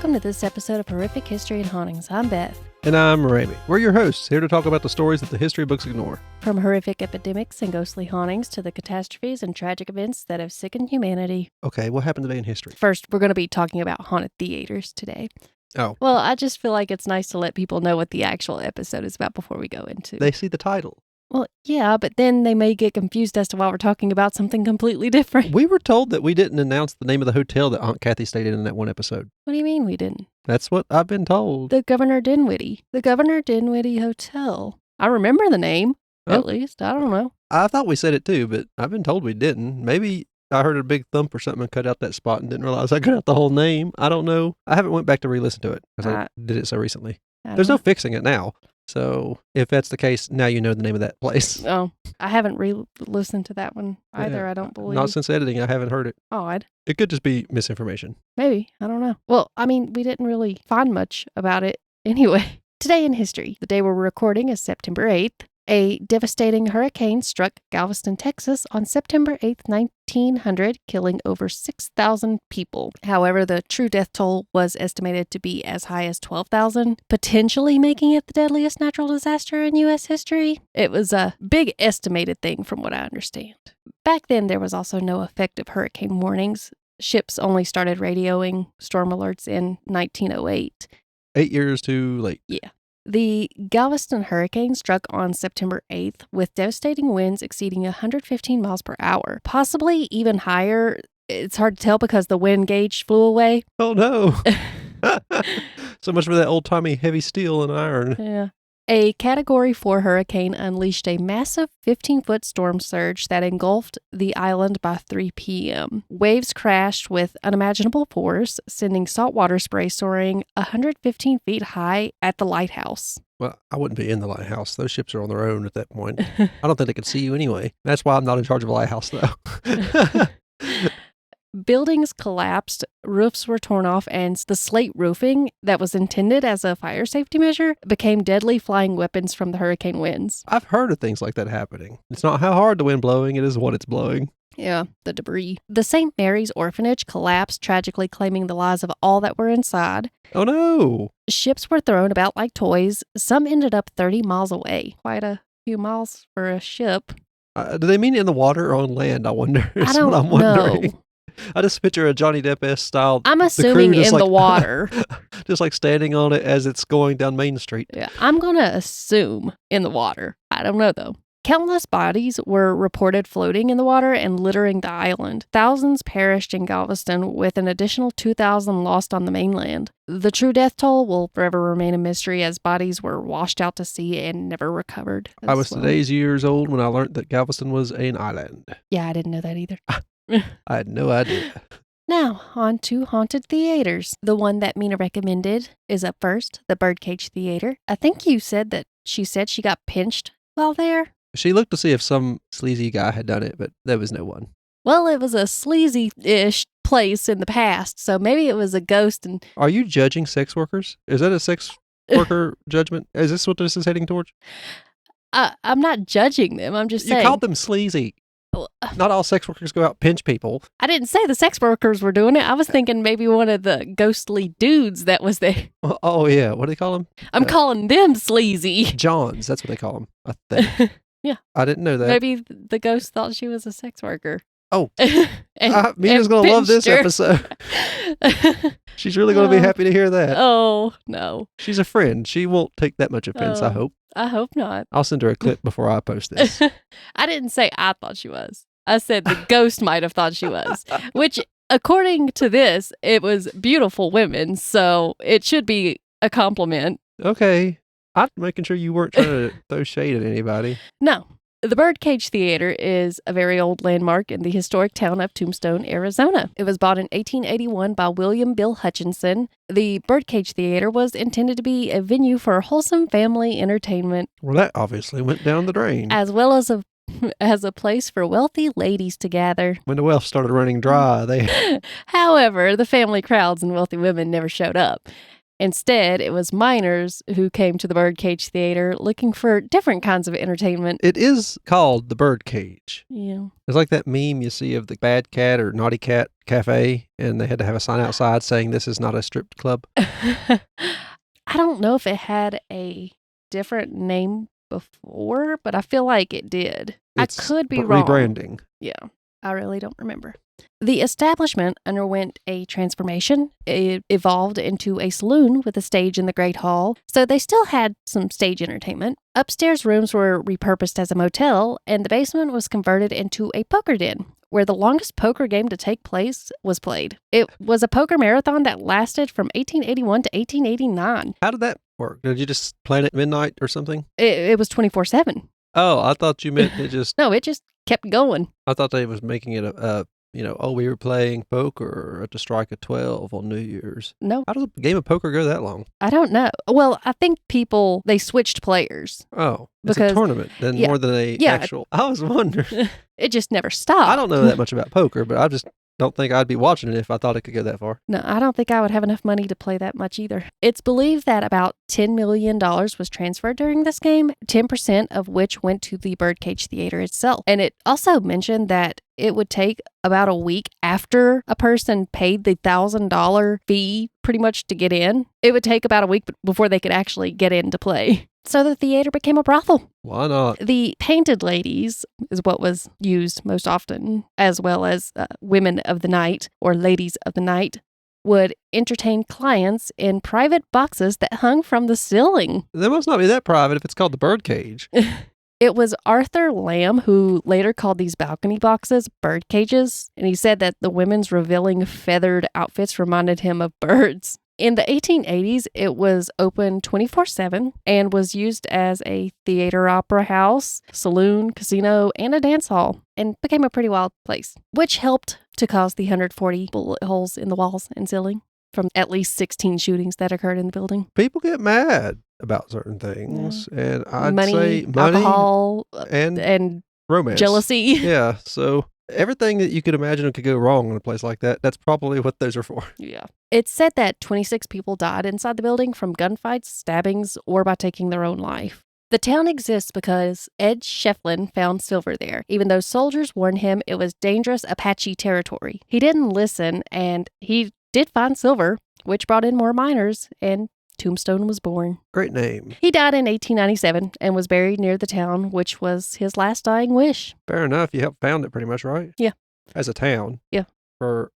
Welcome to this episode of Horrific History Hauntings. I'm Beth. And I'm Ramie. We're your hosts, here to talk about the stories that the history books ignore. From horrific epidemics and ghostly hauntings to the catastrophes and tragic events that have sickened humanity. Okay, what happened today in history? First, we're going to be talking about haunted theaters today. Oh. Well, I just feel like it's nice to let people know what the actual episode is about before we go into. They see the title. Well, yeah, but then they may get confused as to why we're talking about something completely different. We were told that we didn't announce the name of the hotel that Aunt Kathy stayed in that one episode. What do you mean we didn't? That's what I've been told. The Governor Dinwiddie. The Governor Dinwiddie Hotel. I remember the name, at least. I don't know. I thought we said it too, but I've been told we didn't. Maybe I heard a big thump or something and cut out that spot and didn't realize I cut out the whole name. I don't know. I haven't went back to re-listen to it because I did it so recently. There's no fixing it now. So if that's the case, now you know the name of that place. Oh, I haven't re-listened to that one either, I don't believe. Not since editing, I haven't heard it. Odd. It could just be misinformation. Maybe. I don't know. Well, I mean, we didn't really find much about it anyway. Today in history, the day we're recording is September 8th. A devastating hurricane struck Galveston, Texas on September 8th, 1900, killing over 6,000 people. However, the true death toll was estimated to be as high as 12,000, potentially making it the deadliest natural disaster in U.S. history. It was a big estimated thing from what I understand. Back then, there was also no effective hurricane warnings. Ships only started radioing storm alerts in 1908. 8 years too late. Yeah. The Galveston hurricane struck on September 8th with devastating winds exceeding 115 miles per hour, possibly even higher. It's hard to tell because the wind gauge flew away. Oh, no. So much for that old-timey heavy steel and iron. Yeah. A Category 4 hurricane unleashed a massive 15-foot storm surge that engulfed the island by 3 p.m. Waves crashed with unimaginable force, sending saltwater spray soaring 115 feet high at the lighthouse. Well, I wouldn't be in the lighthouse. Those ships are on their own at that point. I don't think they could see you anyway. That's why I'm not in charge of a lighthouse, though. Buildings collapsed, roofs were torn off, and the slate roofing that was intended as a fire safety measure became deadly flying weapons from the hurricane winds. I've heard of things like that happening. It's not how hard the wind blowing, it is what it's blowing. Yeah, the debris. The St. Mary's orphanage collapsed, tragically claiming the lives of all that were inside. Oh no! Ships were thrown about like toys. Some ended up 30 miles away. Quite a few miles for a ship. Do they mean in the water or on land, I wonder? I don't what I'm wondering. know. I just picture a Johnny Depp-esque style. I'm assuming in the water. Just like standing on it as it's going down Main Street. Yeah, I'm going to assume in the water. I don't know, though. Countless bodies were reported floating in the water and littering the island. Thousands perished in Galveston, with an additional 2,000 lost on the mainland. The true death toll will forever remain a mystery as bodies were washed out to sea and never recovered. I was today's years old when I learned that Galveston was an island. Yeah, I didn't know that either. I had no idea. Now, on to haunted theaters. The one that Mina recommended is up first, the Birdcage Theater. I think you said that she got pinched while there. She looked to see if some sleazy guy had done it, but there was no one. Well, it was a sleazy-ish place in the past, so maybe it was a ghost. And Are you judging sex workers? Is that a sex worker judgment? Is this what this is heading towards? I'm not judging them. I'm just saying. You called them sleazy. Not all sex workers go out and pinch people. I didn't say the sex workers were doing it. I was thinking maybe one of the ghostly dudes that was there. Oh yeah. What do they call them? I'm calling them sleazy. Johns. That's what they call them, I think. Yeah. I didn't know that. Maybe the ghost thought she was a sex worker. Oh. Mina's going to love this episode. She's really going to be happy to hear that. Oh, no. She's a friend. She won't take that much offense, I hope. I hope not. I'll send her a clip before I post this. I didn't say I thought she was. I said the ghost might have thought she was, which, according to this, it was beautiful women, so it should be a compliment. Okay. I'm making sure you weren't trying to throw shade at anybody. No. The Birdcage Theater is a very old landmark in the historic town of Tombstone, Arizona. It was bought in 1881 by William Bill Hutchinson. The Birdcage Theater was intended to be a venue for wholesome family entertainment. Well, that obviously went down the drain. As well as a place for wealthy ladies to gather. When the wealth started running dry, they... However, the family crowds and wealthy women never showed up. Instead, it was minors who came to the Birdcage Theater looking for different kinds of entertainment. It is called the Birdcage. Yeah. It's like that meme you see of the bad cat or naughty cat cafe, and they had to have a sign outside saying this is not a strip club. I don't know if it had a different name before, but I feel like it did. It's I could be wrong. Rebranding. Yeah, I really don't remember. The establishment underwent a transformation. It evolved into a saloon with a stage in the Great Hall, so they still had some stage entertainment. Upstairs rooms were repurposed as a motel, and the basement was converted into a poker den, where the longest poker game to take place was played. It was a poker marathon that lasted from 1881 to 1889. How did that work? Did you just plan at midnight or something? It was 24/7. Oh, I thought you meant it just... No, it just kept going. I thought they was making it we were playing poker at the strike of 12 on New Year's. No. How does a game of poker go that long? I don't know. Well, I think they switched players. Oh, it's a tournament more than actual... I was wondering. It just never stopped. I don't know that much about poker, but I just don't think I'd be watching it if I thought it could go that far. No, I don't think I would have enough money to play that much either. It's believed that about $10 million was transferred during this game, 10% of which went to the Birdcage Theater itself. And it also mentioned that it would take about a week after a person paid the $1,000 fee pretty much to get in. It would take about a week before they could actually get in to play. So the theater became a brothel. Why not? The painted ladies is what was used most often, as well as women of the night or ladies of the night would entertain clients in private boxes that hung from the ceiling. That must not be that private if it's called the Birdcage. It was Arthur Lamb who later called these balcony boxes bird cages, and he said that the women's revealing feathered outfits reminded him of birds. In the 1880s, it was open 24/7 and was used as a theater, opera house, saloon, casino, and a dance hall, and became a pretty wild place, which helped to cause the 140 bullet holes in the walls and ceiling from at least 16 shootings that occurred in the building. People get mad about certain things, and I'd say money, alcohol, and romance. Jealousy. Yeah, so... everything that you could imagine could go wrong in a place like that, that's probably what those are for. Yeah. It's said that 26 people died inside the building from gunfights, stabbings, or by taking their own life. The town exists because Ed Shefflin found silver there, even though soldiers warned him it was dangerous Apache territory. He didn't listen, and he did find silver, which brought in more miners, and Tombstone was born. Great name. He died in 1897 and was buried near the town, which was his last dying wish. Fair enough. You helped found it pretty much, right? Yeah. As a town. Yeah.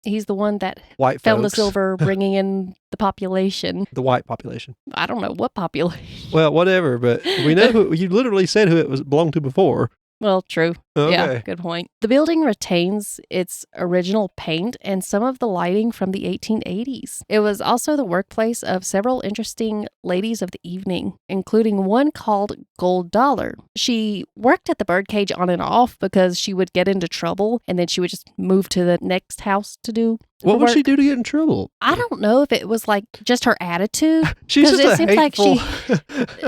He's the one that white found folks. The silver, bringing in the population. The white population. I don't know what population. Well, whatever, but we know who you literally said who it belonged to before. Well, true. Okay. Yeah, good point. The building retains its original paint and some of the lighting from the 1880s. It was also the workplace of several interesting ladies of the evening, including one called Gold Dollar. She worked at the Birdcage on and off because she would get into trouble and then she would just move to the next house to do What would work. she do to get in trouble? I don't know if it was like just her attitude. She's just it seemed hateful...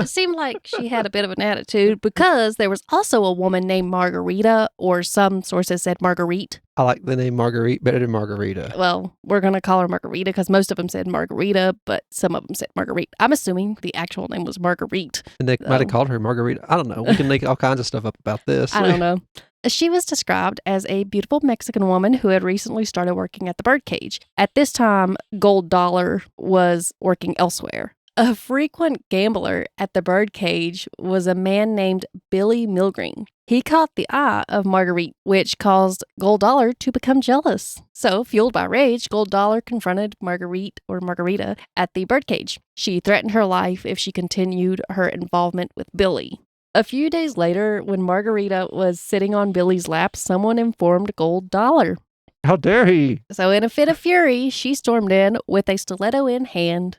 it seemed like she had a bit of an attitude because there was also a woman named Margarita, or some sources said Marguerite. I like the name Marguerite better than Margarita. Well, we're going to call her Margarita because most of them said Margarita, but some of them said Marguerite. I'm assuming the actual name was Marguerite. And they might have called her Margarita. I don't know. We can make all kinds of stuff up about this. I don't know. She was described as a beautiful Mexican woman who had recently started working at the Birdcage. At this time, Gold Dollar was working elsewhere. A frequent gambler at the Birdcage was a man named Billy Milgreen. He caught the eye of Marguerite, which caused Gold Dollar to become jealous. So, fueled by rage, Gold Dollar confronted Marguerite, or Margarita, at the Birdcage. She threatened her life if she continued her involvement with Billy. A few days later, when Margarita was sitting on Billy's lap, someone informed Gold Dollar. How dare he? So in a fit of fury, she stormed in with a stiletto in hand.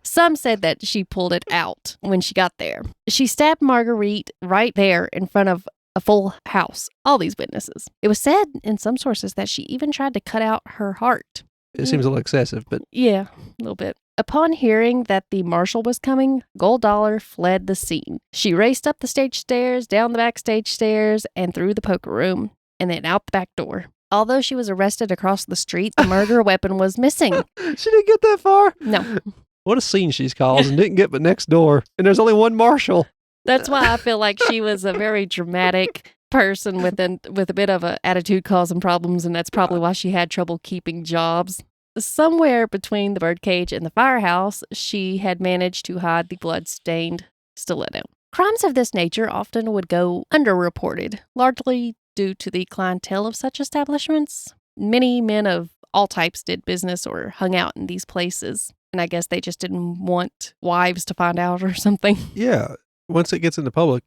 Some said that she pulled it out when she got there. She stabbed Marguerite right there in front of a full house, all these witnesses. It was said in some sources that she even tried to cut out her heart. It seems a little excessive, but... yeah, a little bit. Upon hearing that the marshal was coming, Gold Dollar fled the scene. She raced up the stage stairs, down the backstage stairs, and through the poker room, and then out the back door. Although she was arrested across the street, the murder weapon was missing. She didn't get that far? No. What a scene she's causing. Didn't get but next door. And there's only one marshal. That's why I feel like she was a very dramatic person with a bit of an attitude causing problems, and that's probably why she had trouble keeping jobs. Somewhere between the birdcage and the firehouse, she had managed to hide the blood-stained stiletto. Crimes of this nature often would go underreported, largely due to the clientele of such establishments. Many men of all types did business or hung out in these places, and I guess they just didn't want wives to find out or something. Yeah. Once it gets into public,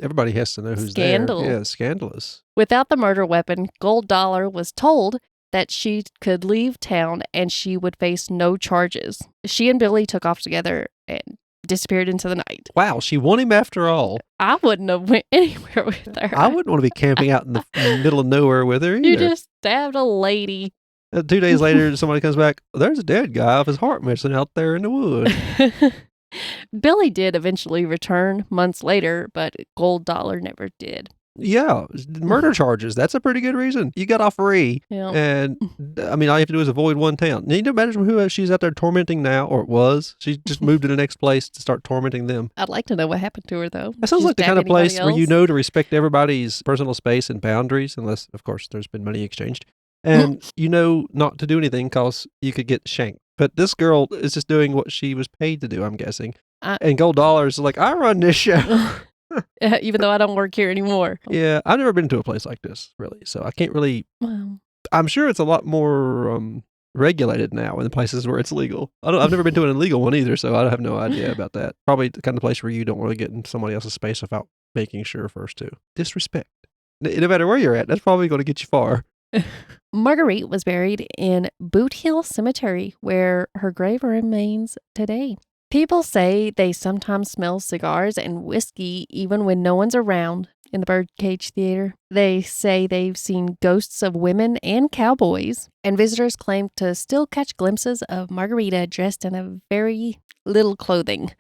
everybody has to know who's Scandal. there. Yeah, scandalous. Without the murder weapon, Gold Dollar was told that she could leave town and she would face no charges. She and Billy took off together and disappeared into the night. Wow, she won him after all. I wouldn't have went anywhere with her. I wouldn't want to be camping out in the middle of nowhere with her either. You just stabbed a lady. 2 days later, somebody comes back, there's a dead guy of his heart missing out there in the woods. Billy did eventually return months later, but Gold Dollar never did. Yeah, murder charges. That's a pretty good reason. You got off free. Yeah. And, I mean, all you have to do is avoid one town. Need to imagine who she's out there tormenting now, or was. She just moved to the next place to start tormenting them. I'd like to know what happened to her, though. That sounds like the kind of place where you else? know to respect everybody's personal space and boundaries, unless, of course, there's been money exchanged. And you know not to do anything because you could get shanked. But this girl is just doing what she was paid to do, I'm guessing. And Gold Dollar is like, I run this show. Even though I don't work here anymore. Yeah, I've never been to a place like this, really. So I can't really... Wow. I'm sure it's a lot more regulated now in the places where it's legal. I've never been to an illegal one either, so I have no idea about that. Probably the kind of place where you don't want to get in somebody else's space without making sure first, too. Disrespect. No matter where you're at, that's probably going to get you far. Marguerite was buried in Boot Hill Cemetery, where her grave remains today. People say they sometimes smell cigars and whiskey even when no one's around in the Birdcage Theater. They say they've seen ghosts of women and cowboys, and visitors claim to still catch glimpses of Margarita dressed in a very little clothing.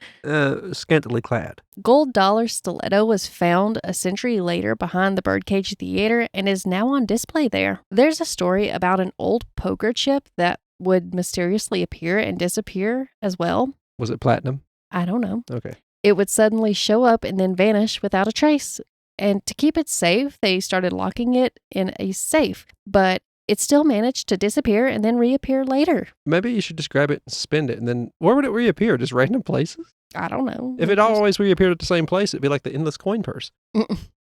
Scantily clad. Gold Dollar stiletto was found a century later behind the Birdcage Theater and is now on display there. There's a story about an old poker chip that would mysteriously appear and disappear as well. Was it platinum? I don't know. Okay. It would suddenly show up and then vanish without a trace. And to keep it safe, they started locking it in a safe. But it still managed to disappear and then reappear later. Maybe you should just grab it and spend it. And then where would it reappear? Just random places? I don't know. If it always reappeared at the same place, it'd be like the endless coin purse.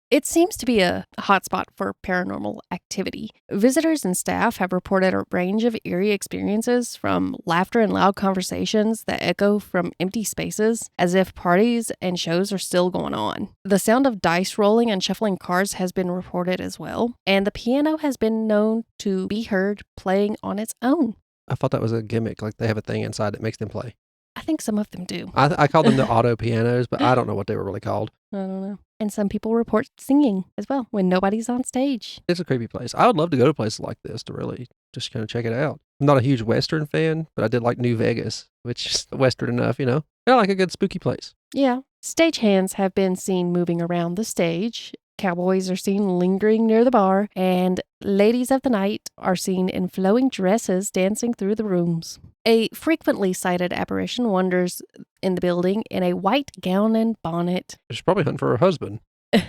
It seems to be a hotspot for paranormal activity. Visitors and staff have reported a range of eerie experiences, from laughter and loud conversations that echo from empty spaces, as if parties and shows are still going on. The sound of dice rolling and shuffling cards has been reported as well, and the piano has been known to be heard playing on its own. I thought that was a gimmick, like they have a thing inside that makes them play. I think some of them do. I called them the auto pianos, but I don't know what they were really called. I don't know. And some people report singing as well when nobody's on stage. It's a creepy place. I would love to go to places like this to really just kind of check it out. I'm not a huge Western fan, but I did like New Vegas, which is Western enough, you know? I like a good spooky place. Yeah. Stagehands have been seen moving around the stage. Cowboys are seen lingering near the bar, and ladies of the night are seen in flowing dresses dancing through the rooms. A frequently sighted apparition wanders in the building in a white gown and bonnet. She's probably hunting for her husband.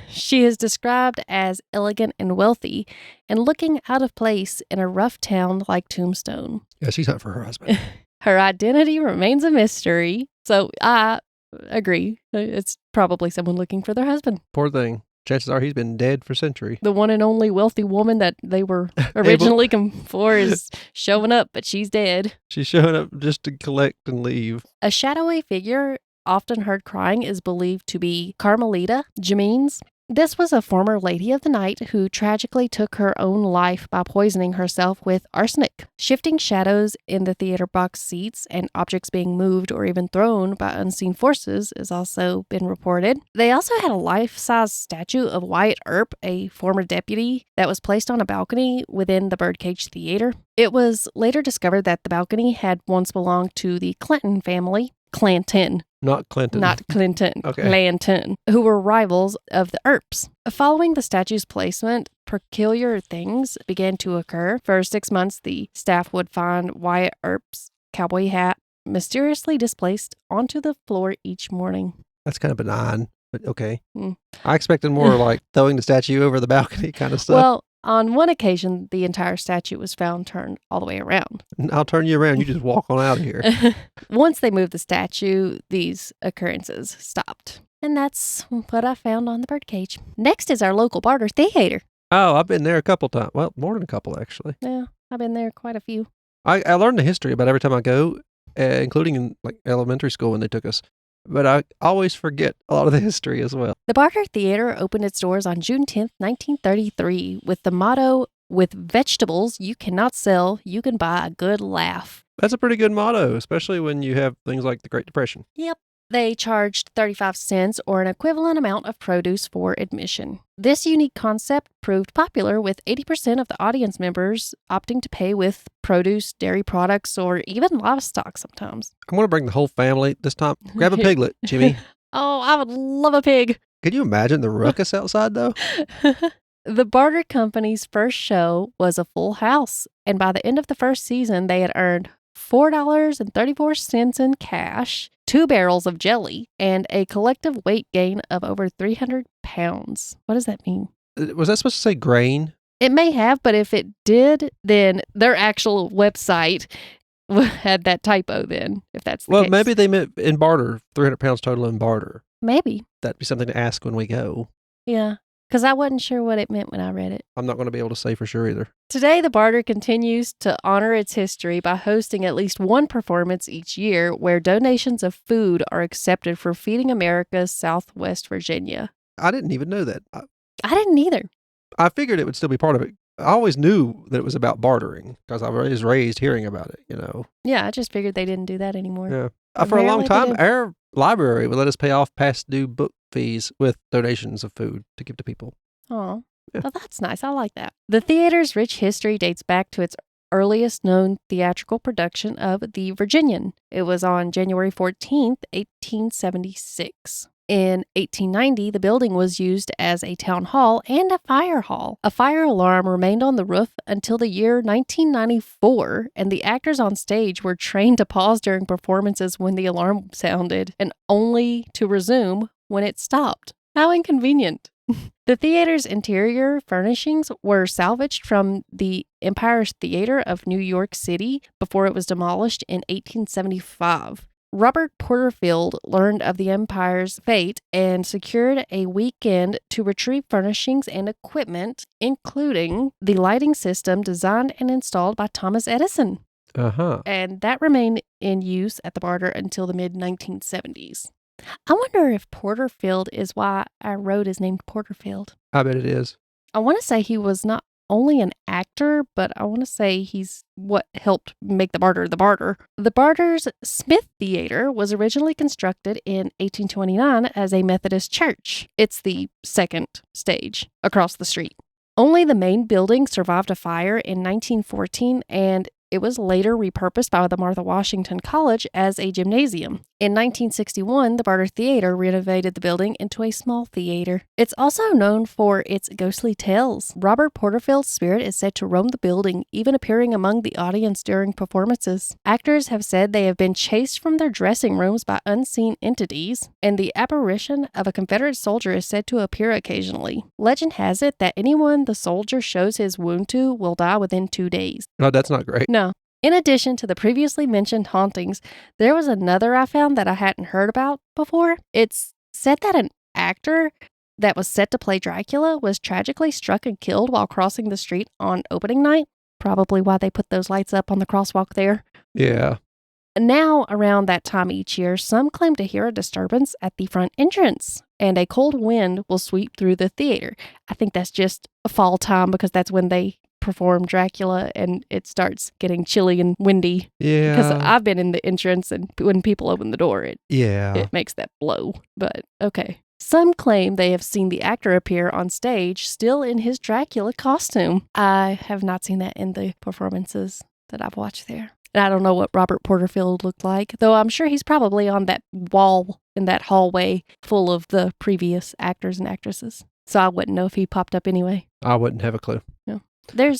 She is described as elegant and wealthy, and looking out of place in a rough town like Tombstone. Yeah, she's hunting for her husband. Her identity remains a mystery, so I agree. It's probably someone looking for their husband. Poor thing. Chances are he's been dead for centuries. The one and only wealthy woman that they were originally looking for is showing up, but she's dead. She's showing up just to collect and leave. A shadowy figure often heard crying is believed to be Carmelita Jimenez. This was a former lady of the night who tragically took her own life by poisoning herself with arsenic. Shifting shadows in the theater box seats and objects being moved or even thrown by unseen forces has also been reported. They also had a life-size statue of Wyatt Earp, a former deputy, that was placed on a balcony within the Birdcage Theater. It was later discovered that the balcony had once belonged to the Clinton family. Clanton. Not Clinton. Not Clinton. Okay. Clanton, who were rivals of the Earps. Following the statue's placement, peculiar things began to occur. For 6 months, the staff would find Wyatt Earp's cowboy hat mysteriously displaced onto the floor each morning. That's kind of benign, but okay. Mm. I expected more like throwing the statue over the balcony kind of stuff. Well, on one occasion, the entire statue was found turned all the way around. I'll turn you around. You just walk on out of here. Once they moved the statue, these occurrences stopped. And that's what I found on the Birdcage. Next is our local Barter Theater. Oh, I've been there a couple times. Well, more than a couple, actually. Yeah, I've been there quite a few. I learned the history about every time I go, including in like elementary school when they took us. But I always forget a lot of the history as well. The Barter Theater opened its doors on June 10th, 1933, with the motto, "With vegetables you cannot sell, you can buy a good laugh." That's a pretty good motto, especially when you have things like the Great Depression. Yep. They charged 35 cents or an equivalent amount of produce for admission. This unique concept proved popular, with 80% of the audience members opting to pay with produce, dairy products, or even livestock sometimes. I'm going to bring the whole family this time. Grab a piglet, Jimmy. Oh, I would love a pig. Could you imagine the ruckus outside, though? The Barter Company's first show was a full house, and by the end of the first season, they had earned $4.34 in cash, 2 barrels of jelly, and a collective weight gain of over 300 pounds. What does that mean? Was that supposed to say grain? It may have, but if it did, then their actual website had that typo then, if that's the case. Well, maybe they meant in barter, 300 pounds total in barter. Maybe. That'd be something to ask when we go. Yeah, because I wasn't sure what it meant when I read it. I'm not going to be able to say for sure either. Today, the Barter continues to honor its history by hosting at least one performance each year where donations of food are accepted for Feeding America's Southwest Virginia. I didn't even know that. I didn't either. I figured it would still be part of it. I always knew that it was about bartering because I was raised hearing about it, you know. Yeah, I just figured they didn't do that anymore. Yeah. For a long Apparently time, our library would let us pay off past due book fees with donations of food to give to people. Oh, Yeah. well, that's nice. I like that. The theater's rich history dates back to its earliest known theatrical production of The Virginian. It was on January 14th, 1876. In 1890, the building was used as a town hall and a fire hall. A fire alarm remained on the roof until the year 1994, and the actors on stage were trained to pause during performances when the alarm sounded, and only to resume when it stopped. How inconvenient. The theater's interior furnishings were salvaged from the Empire Theater of New York City before it was demolished in 1875. Robert Porterfield learned of the Empire's fate and secured a weekend to retrieve furnishings and equipment, including the lighting system designed and installed by Thomas Edison. Uh-huh. And that remained in use at the Barter until the mid-1970s. I wonder if Porterfield is why our road is named Porterfield. I bet it is. I want to say he was not only an actor, but I want to say he's what helped make the Barter the Barter. The Barter's Smith Theater was originally constructed in 1829 as a Methodist church. It's the second stage across the street. Only the main building survived a fire in 1914, and it was later repurposed by the Martha Washington College as a gymnasium. In 1961, the Barter Theater renovated the building into a small theater. It's also known for its ghostly tales. Robert Porterfield's spirit is said to roam the building, even appearing among the audience during performances. Actors have said they have been chased from their dressing rooms by unseen entities, and the apparition of a Confederate soldier is said to appear occasionally. Legend has it that anyone the soldier shows his wound to will die within 2 days. No, that's not great. No. In addition to the previously mentioned hauntings, there was another I found that I hadn't heard about before. It's said that an actor that was set to play Dracula was tragically struck and killed while crossing the street on opening night. Probably why they put those lights up on the crosswalk there. Yeah. Now, around that time each year, some claim to hear a disturbance at the front entrance, and a cold wind will sweep through the theater. I think that's just a fall time because that's when they perform Dracula and it starts getting chilly and windy. Yeah. Because I've been in the entrance and when people open the door, it makes that blow. But okay. Some claim they have seen the actor appear on stage still in his Dracula costume. I have not seen that in the performances that I've watched there. And I don't know what Robert Porterfield looked like, though I'm sure he's probably on that wall in that hallway full of the previous actors and actresses. So I wouldn't know if he popped up anyway. I wouldn't have a clue. No. There's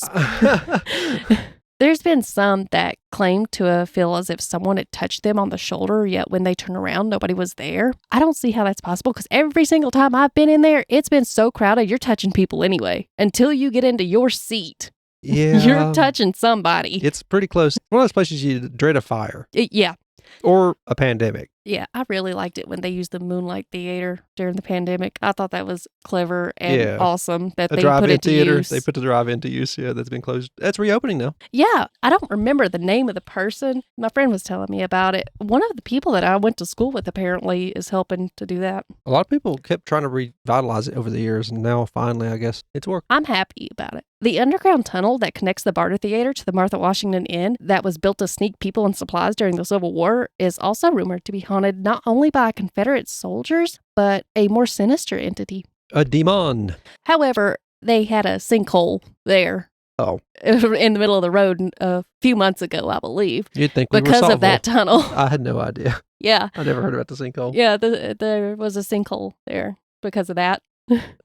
There's been some that claim to feel as if someone had touched them on the shoulder, yet when they turn around, nobody was there. I don't see how that's possible because every single time I've been in there, it's been so crowded, you're touching people anyway. Until you get into your seat, you're touching somebody. It's pretty close. One of those places you dread a fire. Yeah. Or a pandemic. Yeah, I really liked it when they used the Moonlight Theater during the pandemic. I thought that was clever and awesome that they put it to use. They put the drive-in to use. Yeah, that's been closed. That's reopening now. Yeah, I don't remember the name of the person. My friend was telling me about it. One of the people that I went to school with apparently is helping to do that. A lot of people kept trying to revitalize it over the years, and now finally, I guess, it's worked. I'm happy about it. The underground tunnel that connects the Barter Theater to the Martha Washington Inn that was built to sneak people and supplies during the Civil War is also rumored to be haunted not only by Confederate soldiers, but a more sinister entity. A demon. However, they had a sinkhole there. Oh. In the middle of the road a few months ago, I believe. You'd think we because were of that tunnel. I had no idea. Yeah. I never heard about the sinkhole. Yeah, there was a sinkhole there because of that.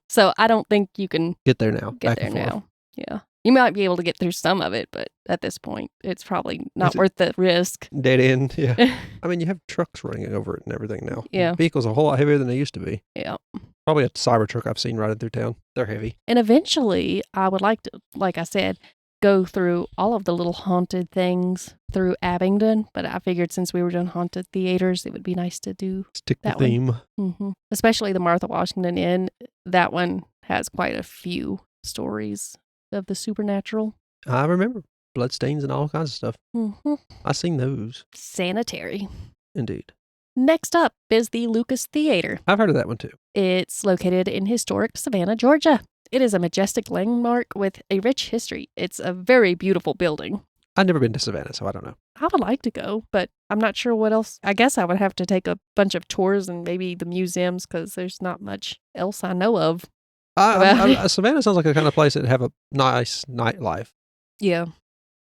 So I don't think you can get there now. Get there now. Yeah. You might be able to get through some of it, but at this point, it's probably not worth the risk. Dead end, yeah. I mean, you have trucks running over it and everything now. Yeah. Vehicles are a whole lot heavier than they used to be. Yeah. Probably a cyber truck I've seen riding through town. They're heavy. And eventually, I would like to, like I said, go through all of the little haunted things through Abingdon, but I figured since we were doing haunted theaters, it would be nice to do stick that the theme. Mm-hmm. Especially the Martha Washington Inn. That one has quite a few stories of the supernatural. I remember bloodstains and all kinds of stuff. Mm-hmm. I've seen those. Sanitary. Indeed. Next up is the Lucas Theater. I've heard of that one too. It's located in historic Savannah, Georgia. It is a majestic landmark with a rich history. It's a very beautiful building. I've never been to Savannah, so I don't know. I would like to go, but I'm not sure what else. I guess I would have to take a bunch of tours and maybe the museums because there's not much else I know of. Savannah sounds like a kind of place that have a nice nightlife. Yeah,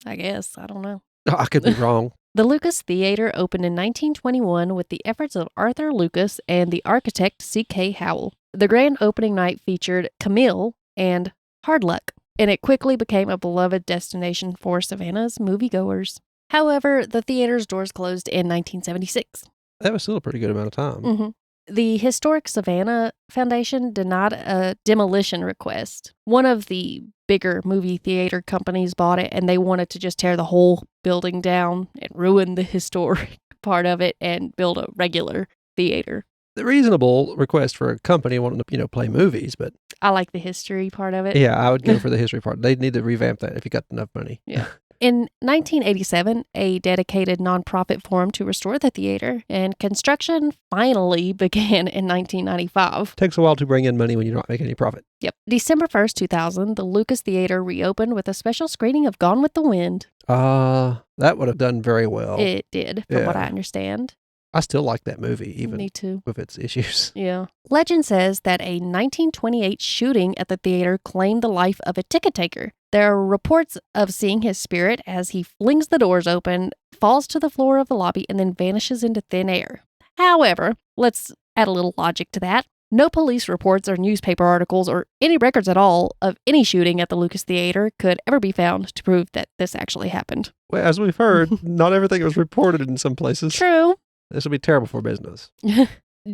I guess. I don't know. I could be wrong. The Lucas Theater opened in 1921 with the efforts of Arthur Lucas and the architect C.K. Howell. The grand opening night featured Camille and Hard Luck, and it quickly became a beloved destination for Savannah's moviegoers. However, the theater's doors closed in 1976. That was still a pretty good amount of time. Mm-hmm. The Historic Savannah Foundation denied a demolition request. One of the bigger movie theater companies bought it, and they wanted to just tear the whole building down and ruin the historic part of it and build a regular theater. The reasonable request for a company wanting to, play movies, but... I like the history part of it. Yeah, I would go for the history part. They'd need to revamp that if you got enough money. Yeah. In 1987, a dedicated nonprofit formed to restore the theater, and construction finally began in 1995. Takes a while to bring in money when you're not making any profit. Yep. December 1st, 2000, the Lucas Theater reopened with a special screening of Gone with the Wind. That would have done very well. It did, from what I understand. I still like that movie, even Me too. with its issues. Yeah. Legend says that a 1928 shooting at the theater claimed the life of a ticket taker. There are reports of seeing his spirit as he flings the doors open, falls to the floor of the lobby, and then vanishes into thin air. However, let's add a little logic to that. No police reports or newspaper articles or any records at all of any shooting at the Lucas Theater could ever be found to prove that this actually happened. Well, as we've heard, not everything was reported in some places. True. This will be terrible for business.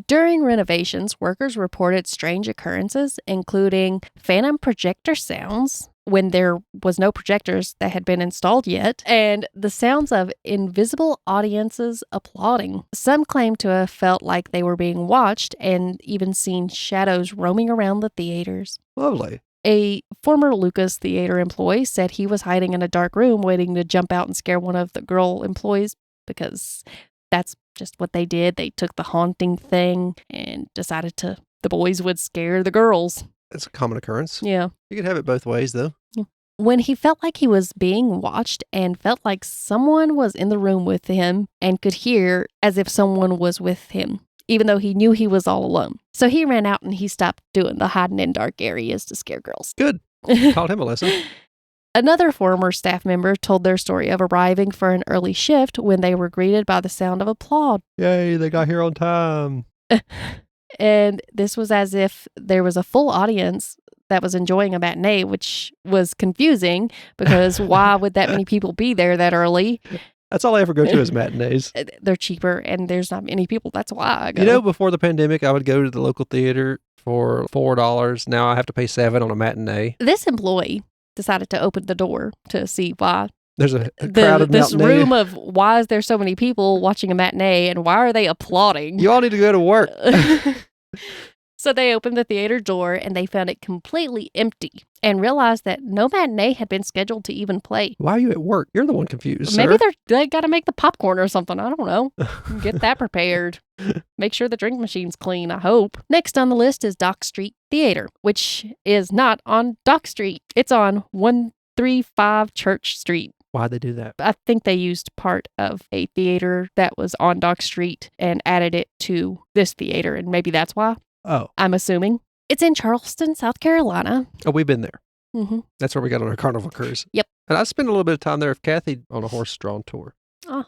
During renovations, workers reported strange occurrences, including phantom projector sounds when there was no projectors that had been installed yet, and the sounds of invisible audiences applauding. Some claim to have felt like they were being watched and even seen shadows roaming around the theaters. Lovely. A former Lucas Theater employee said he was hiding in a dark room waiting to jump out and scare one of the girl employees because that's just what they did. They took the haunting thing and decided the boys would scare the girls. It's a common occurrence. Yeah. You could have it both ways, though. When he felt like he was being watched and felt like someone was in the room with him and could hear as if someone was with him, even though he knew he was all alone. So he ran out and he stopped doing the hiding in dark areas to scare girls. Good. Taught him a lesson. Another former staff member told their story of arriving for an early shift when they were greeted by the sound of applaud. Yay, they got here on time. And this was as if there was a full audience that was enjoying a matinee, which was confusing because why would that many people be there that early? That's all I ever go to is matinees. They're cheaper and there's not many people. That's why I go. Before the pandemic, I would go to the local theater for $4. Now I have to pay $7 on a matinee. This employee decided to open the door to see why. There's a crowded this matinee. room of why is there so many people watching a matinee and why are they applauding? You all need to go to work. So they opened the theater door and they found it completely empty and realized that no matinee had been scheduled to even play. Why are you at work? You're the one confused, Maybe sir. they got to make the popcorn or something. I don't know. Get that prepared. Make sure the drink machine's clean, I hope. Next on the list is Dock Street Theater, which is not on Dock Street. It's on 135 Church Street. Why'd they do that? I think they used part of a theater that was on Dock Street and added it to this theater, and maybe that's why. Oh. I'm assuming. It's in Charleston, South Carolina. Oh, we've been there. Mm-hmm. That's where we got on our carnival cruise. Yep. And I spent a little bit of time there with Kathy on a horse-drawn tour. Oh.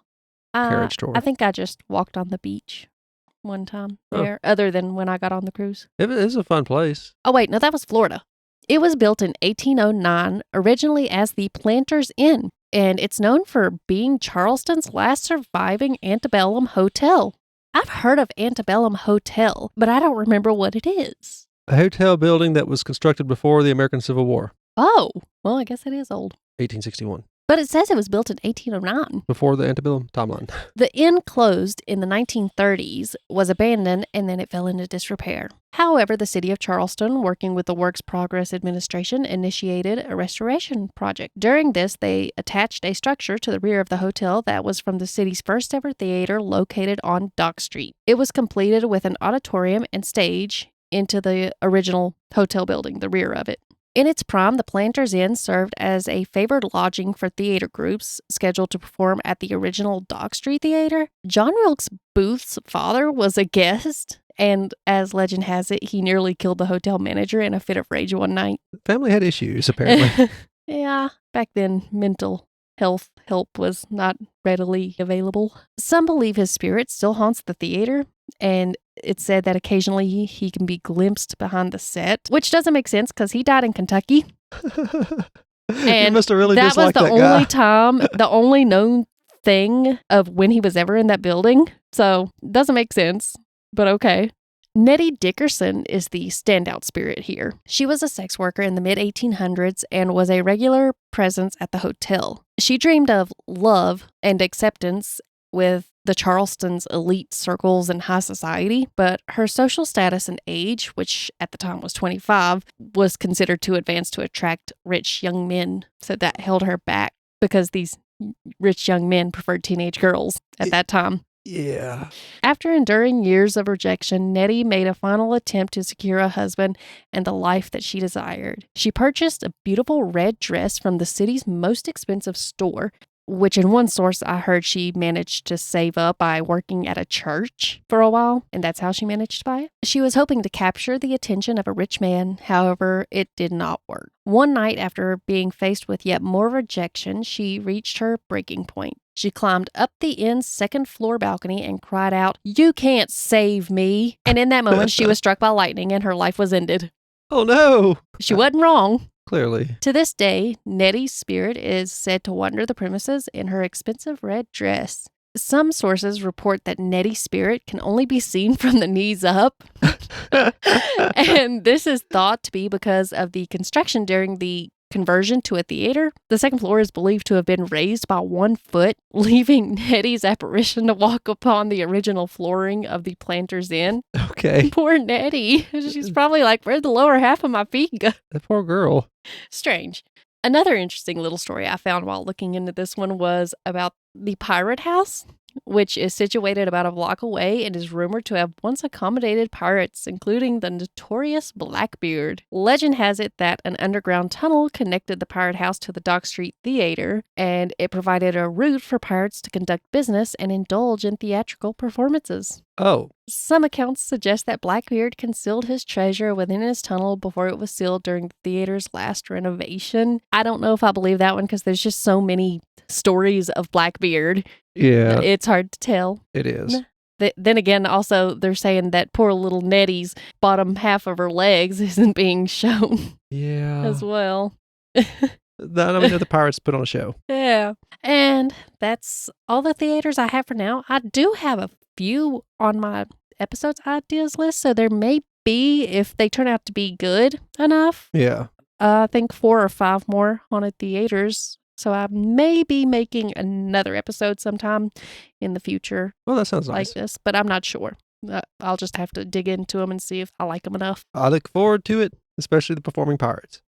Carriage tour. I think I just walked on the beach one time there, other than when I got on the cruise. It was a fun place. Oh, wait. No, that was Florida. It was built in 1809, originally as the Planters Inn, and it's known for being Charleston's last surviving antebellum hotel. I've heard of Antebellum Hotel, but I don't remember what it is. A hotel building that was constructed before the American Civil War. Oh, well, I guess it is old. 1861. But it says it was built in 1809. Before the antebellum timeline. The inn closed in the 1930s, was abandoned, and then it fell into disrepair. However, the city of Charleston, working with the Works Progress Administration, initiated a restoration project. During this, they attached a structure to the rear of the hotel that was from the city's first ever theater located on Dock Street. It was completed with an auditorium and stage into the original hotel building, the rear of it. In its prime, the Planters Inn served as a favored lodging for theater groups scheduled to perform at the original Dock Street Theater. John Wilkes Booth's father was a guest, and as legend has it, he nearly killed the hotel manager in a fit of rage one night. The family had issues, apparently. Yeah, back then, mental health help was not readily available. Some believe his spirit still haunts the theater, and it's said that occasionally he can be glimpsed behind the set, which doesn't make sense because he died in Kentucky. And you must have really that was disliked the that only guy. time, the only known thing of when he was ever in that building. So doesn't make sense, but okay. Nettie Dickerson is the standout spirit here. She was a sex worker in the mid-1800s and was a regular presence at the hotel. She dreamed of love and acceptance with the Charleston's elite circles and high society, but her social status and age, which at the time was 25, was considered too advanced to attract rich young men. So that held her back because these rich young men preferred teenage girls at that time. Yeah. After enduring years of rejection, Nettie made a final attempt to secure a husband and the life that she desired. She purchased a beautiful red dress from the city's most expensive store, which in one source I heard she managed to save up by working at a church for a while, and that's how she managed to buy it. She was hoping to capture the attention of a rich man, however, it did not work. One night, after being faced with yet more rejection, she reached her breaking point. She climbed up the inn's second floor balcony and cried out, "You can't save me!" And in that moment, she was struck by lightning and her life was ended. Oh no! She wasn't wrong. Clearly. To this day, Nettie's spirit is said to wander the premises in her expensive red dress. Some sources report that Nettie's spirit can only be seen from the knees up. And this is thought to be because of the construction during the conversion to a theater. The second floor is believed to have been raised by 1 foot, leaving Nettie's apparition to walk upon the original flooring of the Planters Inn. Okay. Poor Nettie. She's probably like, where'd the lower half of my feet go? That poor girl. Strange. Another interesting little story I found while looking into this one was about the Pirate House, which is situated about a block away and is rumored to have once accommodated pirates, including the notorious Blackbeard. Legend has it that an underground tunnel connected the Pirate House to the Dock Street Theater, and it provided a route for pirates to conduct business and indulge in theatrical performances. Oh. Some accounts suggest that Blackbeard concealed his treasure within his tunnel before it was sealed during the theater's last renovation. I don't know if I believe that one because there's just so many stories of Blackbeard. Yeah. It's hard to tell. It is. Then again, also, they're saying that poor little Nettie's bottom half of her legs isn't being shown as well. The pirates put on a show. Yeah. And that's all the theaters I have for now. I do have a few on my episodes ideas list, so there may be, if they turn out to be good enough. Yeah. I think 4 or 5 more haunted theaters. So I may be making another episode sometime in the future. Well, that sounds like nice. this, but I'm not sure. I'll just have to dig into them and see if I like them enough. I look forward to it, especially the performing pirates.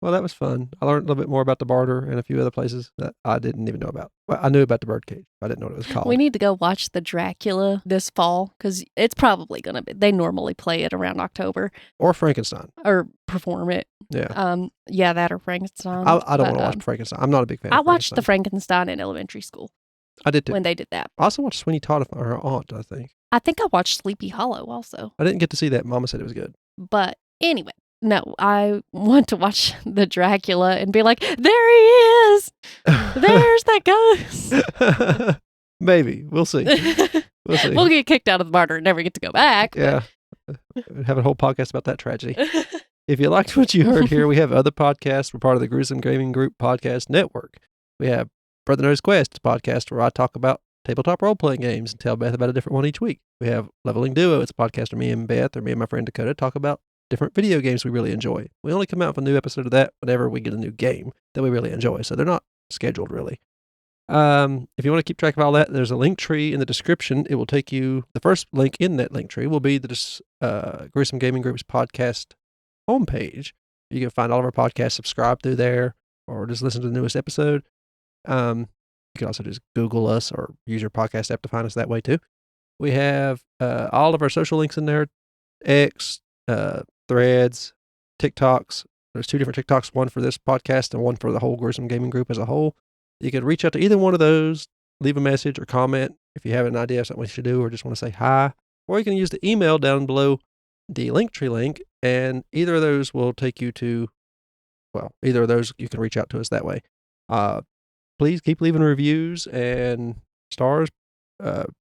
Well, that was fun. I learned a little bit more about the Barter and a few other places that I didn't even know about. Well, I knew about the Birdcage. I didn't know what it was called. We need to go watch the Dracula this fall because it's probably going to be. They normally play it around October. Or Frankenstein. Or perform it. Yeah. Yeah, that or Frankenstein. I don't want to watch Frankenstein. I'm not a big fan of Frankenstein. I watched the Frankenstein in elementary school. I did too. When they did that. I also watched Sweeney Todd with her aunt, I think. I think I watched Sleepy Hollow also. I didn't get to see that. Mama said it was good. But anyway. No, I want to watch the Dracula and be like, there he is! There's that ghost! Maybe. We'll see. We'll see. We'll get kicked out of the Barter and never get to go back. Yeah. Have a whole podcast about that tragedy. If you liked what you heard here, we have other podcasts. We're part of the Gruesome Gaming Group Podcast Network. We have Brother Knows Quest, a podcast where I talk about tabletop role-playing games and tell Beth about a different one each week. We have Leveling Duo. It's a podcast where me and Beth, or me and my friend Dakota, talk about different video games we really enjoy. We only come out with a new episode of that whenever we get a new game that we really enjoy, so they're not scheduled really. If you want to keep track of all that, there's a link tree in the description. It will take you, the first link in that link tree will be the Gruesome Gaming Group's podcast homepage. You can find all of our podcasts, subscribe through there, or just listen to the newest episode. You can also just Google us or use your podcast app to find us that way too. We have all of our social links in there, X, Threads, TikToks. There's 2 different TikToks, one for this podcast and one for the whole Gruesome Gaming Group as a whole. You can reach out to either one of those, leave a message or comment if you have an idea of something we should do or just want to say hi. Or you can use the email down below the Linktree link, and either of those will take you to, either of those you can reach out to us that way. Please keep leaving reviews and stars.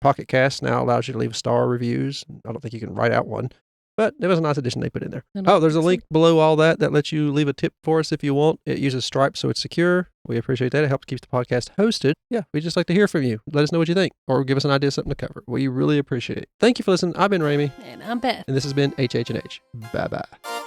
Pocket Cast now allows you to leave star reviews. I don't think you can write out one. But it was a nice addition they put in there. There's a link below all that lets you leave a tip for us if you want. It uses Stripe, so it's secure. We appreciate that. It helps keep the podcast hosted. Yeah, we just like to hear from you. Let us know what you think, or give us an idea of something to cover. We really appreciate it. Thank you for listening. I've been Ramie. And I'm Beth. And this has been HH&H. Bye-bye.